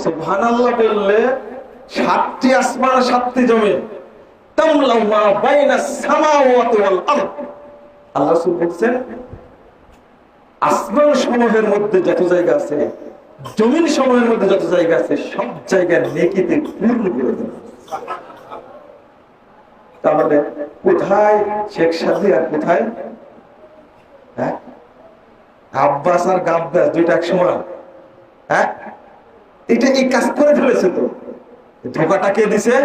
সুবহানাল্লাহ বললে 7টি আসমান 7টি জমিন তামলাউ মা বাইনাস সামাওয়াতি ওয়াল আরদ। আল্লাহ রাসূল বলেন আসমান সমূহের মধ্যে যত জায়গা আছে, জমিন সমূহের মধ্যে যত জায়গা আছে, সব জায়গা নেকিতে পূর্ণ করে দেন। তাহলে কোথায় শেখ সাদি আর কোথায় আব্বাস আর গাব্বাস দুইটা এক সমান? এটা এই কাজ করে ফেলেছে। তো ধোকাটা কে দিছে?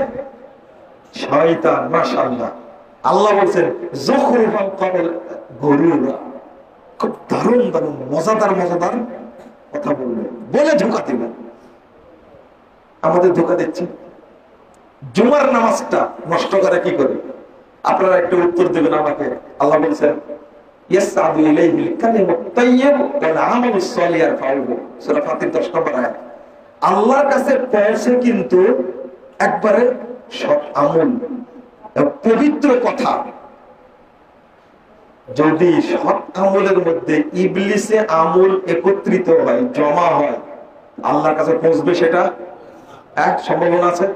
শয়তান। মাশাআল্লাহ। আল্লাহ বলছেন যখরুফাল কওল গুরুরা, খুব দারুণ দারুণ মজাদার মজাদার কথা বলবে, বলে ধোকা দিবে। আমাদের ধোকা দিচ্ছে। জুমার নামাজটা নষ্ট করে কি করে? আপনারা একটু উত্তর দেবেন আমাকে। আল্লাহ বলছেন ইয়াসআদু ইলাইহিল কালিমুত তাইয়্যিব ওয়াল আমালুস সালিহ ইয়ারফাউহু, সূরা ফাতির 10 নম্বর আয়াত। আল্লাহর কাছে পৌঁছে কিন্তু একবারে সৎ আমল, পবিত্র কথা। যদি সৎ আমলের মধ্যে ইবলিসে আমল একত্রিত হয়, জমা হয়, আল্লাহর কাছে পৌঁছবে সেটা এক সম্ভাবনা আছে?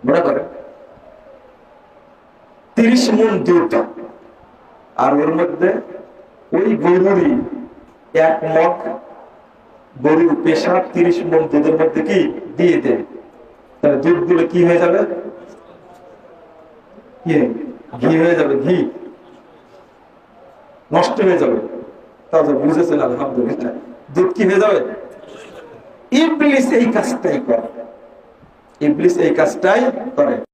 মনে করেন 30 মণ দুধ, আর ওর মধ্যে ওই গরুরই 1 মগ গরুর পেশাব 30 মণ দুধের মধ্যে কি দিয়ে দেয়, তাহলে দুধ গুলো কি হয়ে যাবে? ঘি হয়ে যাবে। ঘি নষ্ট হয়ে যাবে। তাহলে বুঝেছেন? আলহামদুলিল্লাহ। দুধ কি হয়ে যাবে? ইবলিস এই কাজটাই করে। ইবলিস এই কাজটাই করে।